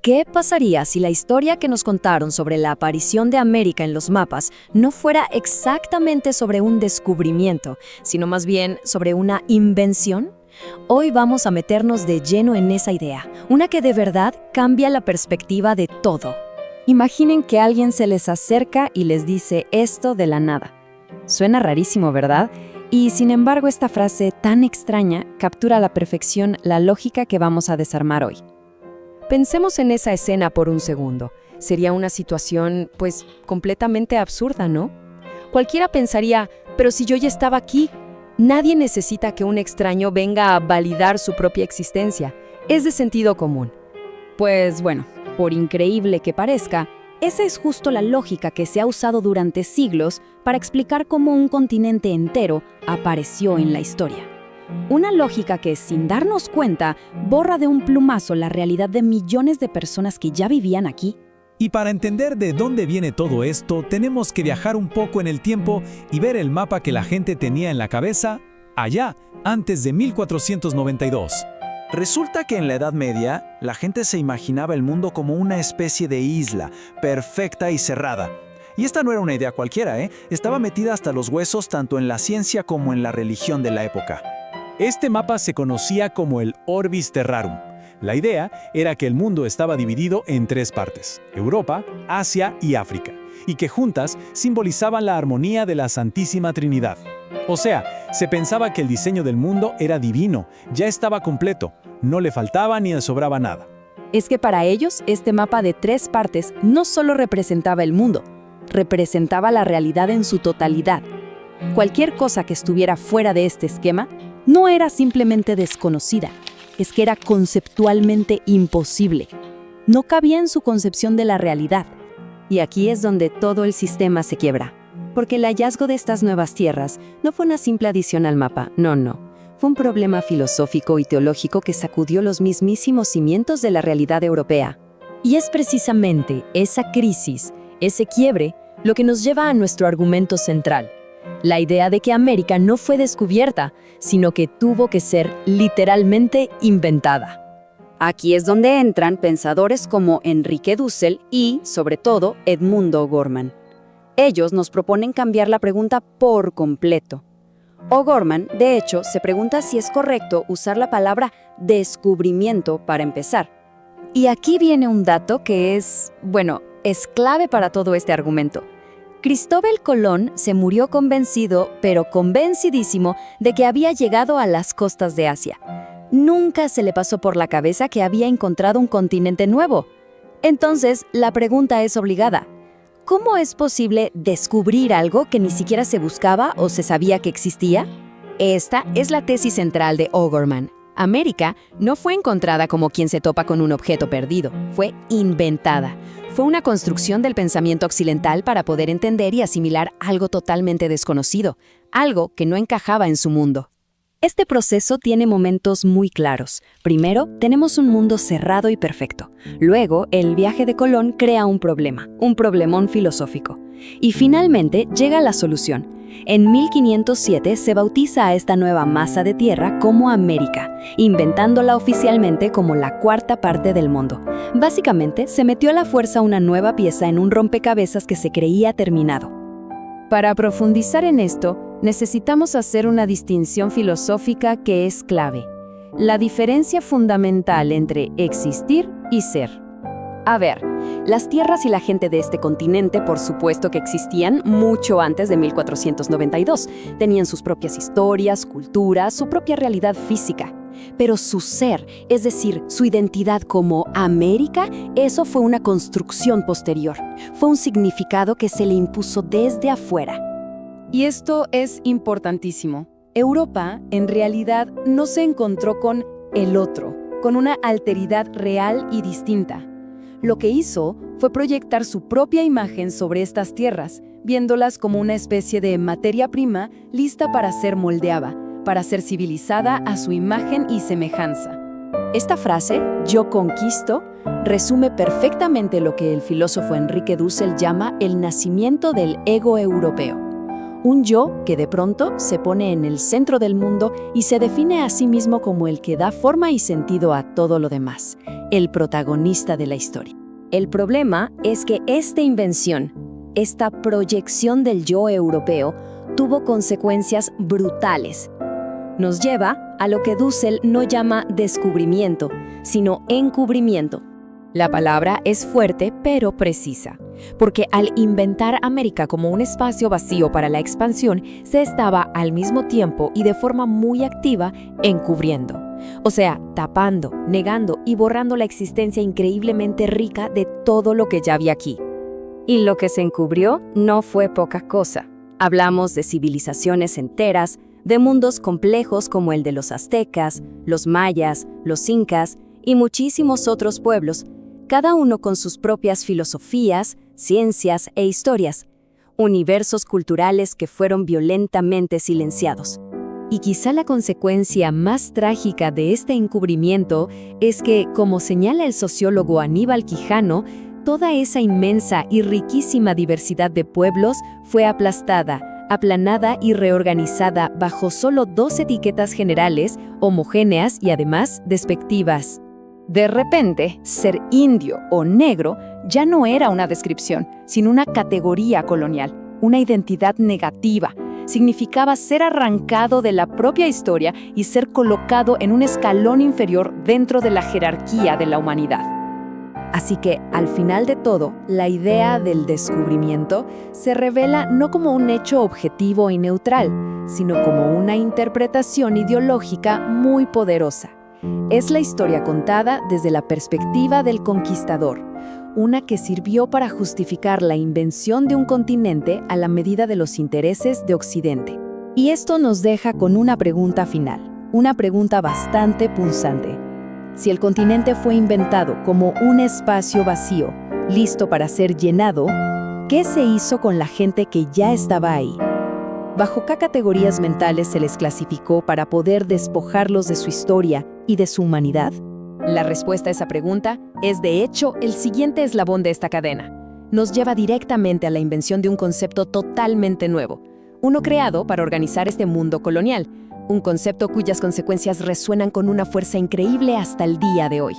¿Qué pasaría si la historia que nos contaron sobre la aparición de América en los mapas no fuera exactamente sobre un descubrimiento, sino más bien sobre una invención? Hoy vamos a meternos de lleno en esa idea, una que de verdad cambia la perspectiva de todo. Imaginen que alguien se les acerca y les dice esto de la nada. Suena rarísimo, ¿verdad? Y sin embargo, esta frase tan extraña captura a la perfección la lógica que vamos a desarmar hoy. Pensemos en esa escena por un segundo. Sería una situación, pues, completamente absurda, ¿no? Cualquiera pensaría, pero si yo ya estaba aquí, nadie necesita que un extraño venga a validar su propia existencia. Es de sentido común. Pues bueno, por increíble que parezca, esa es justo la lógica que se ha usado durante siglos para explicar cómo un continente entero apareció en la historia. Una lógica que, sin darnos cuenta, borra de un plumazo la realidad de millones de personas que ya vivían aquí. Y para entender de dónde viene todo esto, tenemos que viajar un poco en el tiempo y ver el mapa que la gente tenía en la cabeza allá, antes de 1492. Resulta que en la Edad Media, la gente se imaginaba el mundo como una especie de isla, perfecta y cerrada. Y esta no era una idea cualquiera, Estaba metida hasta los huesos tanto en la ciencia como en la religión de la época. Este mapa se conocía como el Orbis Terrarum. La idea era que el mundo estaba dividido en tres partes: Europa, Asia y África, y que juntas simbolizaban la armonía de la Santísima Trinidad. O sea, se pensaba que el diseño del mundo era divino, ya estaba completo, no le faltaba ni le sobraba nada. Es que para ellos, este mapa de tres partes no solo representaba el mundo, representaba la realidad en su totalidad. Cualquier cosa que estuviera fuera de este esquema no era simplemente desconocida, es que era conceptualmente imposible. No cabía en su concepción de la realidad. Y aquí es donde todo el sistema se quiebra. Porque el hallazgo de estas nuevas tierras no fue una simple adición al mapa, no. Fue un problema filosófico y teológico que sacudió los mismísimos cimientos de la realidad europea. Y es precisamente esa crisis, ese quiebre, lo que nos lleva a nuestro argumento central. La idea de que América no fue descubierta, sino que tuvo que ser literalmente inventada. Aquí es donde entran pensadores como Enrique Dussel y, sobre todo, Edmund O'Gorman. Ellos nos proponen cambiar la pregunta por completo. O'Gorman, de hecho, se pregunta si es correcto usar la palabra descubrimiento para empezar. Y aquí viene un dato que es clave para todo este argumento. Cristóbal Colón se murió convencido, pero convencidísimo, de que había llegado a las costas de Asia. Nunca se le pasó por la cabeza que había encontrado un continente nuevo. Entonces, la pregunta es obligada. ¿Cómo es posible descubrir algo que ni siquiera se buscaba o se sabía que existía? Esta es la tesis central de O'Gorman. América no fue encontrada como quien se topa con un objeto perdido, fue inventada. Fue una construcción del pensamiento occidental para poder entender y asimilar algo totalmente desconocido, algo que no encajaba en su mundo. Este proceso tiene momentos muy claros. Primero, tenemos un mundo cerrado y perfecto. Luego, el viaje de Colón crea un problema, un problemón filosófico. Y finalmente, llega la solución. En 1507 se bautiza a esta nueva masa de tierra como América, inventándola oficialmente como la cuarta parte del mundo. Básicamente, se metió a la fuerza una nueva pieza en un rompecabezas que se creía terminado. Para profundizar en esto, necesitamos hacer una distinción filosófica que es clave: la diferencia fundamental entre existir y ser. A ver, las tierras y la gente de este continente, por supuesto que existían mucho antes de 1492. Tenían sus propias historias, culturas, su propia realidad física. Pero su ser, es decir, su identidad como América, eso fue una construcción posterior. Fue un significado que se le impuso desde afuera. Y esto es importantísimo. Europa, en realidad, no se encontró con el otro, con una alteridad real y distinta. Lo que hizo fue proyectar su propia imagen sobre estas tierras, viéndolas como una especie de materia prima lista para ser moldeada, para ser civilizada a su imagen y semejanza. Esta frase, "yo conquisto", resume perfectamente lo que el filósofo Enrique Dussel llama el nacimiento del ego europeo. Un yo que de pronto se pone en el centro del mundo y se define a sí mismo como el que da forma y sentido a todo lo demás, el protagonista de la historia. El problema es que esta invención, esta proyección del yo europeo, tuvo consecuencias brutales. Nos lleva a lo que Dussel no llama descubrimiento, sino encubrimiento. La palabra es fuerte pero precisa, porque al inventar América como un espacio vacío para la expansión, se estaba al mismo tiempo y de forma muy activa encubriendo. O sea, tapando, negando y borrando la existencia increíblemente rica de todo lo que ya había aquí. Y lo que se encubrió no fue poca cosa. Hablamos de civilizaciones enteras, de mundos complejos como el de los aztecas, los mayas, los incas y muchísimos otros pueblos, cada uno con sus propias filosofías, ciencias e historias, universos culturales que fueron violentamente silenciados. Y quizá la consecuencia más trágica de este encubrimiento es que, como señala el sociólogo Aníbal Quijano, toda esa inmensa y riquísima diversidad de pueblos fue aplastada, aplanada y reorganizada bajo solo 2 etiquetas generales, homogéneas y además despectivas. De repente, ser indio o negro ya no era una descripción, sino una categoría colonial, una identidad negativa. Significaba ser arrancado de la propia historia y ser colocado en un escalón inferior dentro de la jerarquía de la humanidad. Así que, al final de todo, la idea del descubrimiento se revela no como un hecho objetivo y neutral, sino como una interpretación ideológica muy poderosa. Es la historia contada desde la perspectiva del conquistador, una que sirvió para justificar la invención de un continente a la medida de los intereses de Occidente. Y esto nos deja con una pregunta final, una pregunta bastante punzante. Si el continente fue inventado como un espacio vacío, listo para ser llenado, ¿qué se hizo con la gente que ya estaba ahí? ¿Bajo qué categorías mentales se les clasificó para poder despojarlos de su historia y de su humanidad? La respuesta a esa pregunta es, de hecho, el siguiente eslabón de esta cadena. Nos lleva directamente a la invención de un concepto totalmente nuevo, uno creado para organizar este mundo colonial, un concepto cuyas consecuencias resuenan con una fuerza increíble hasta el día de hoy.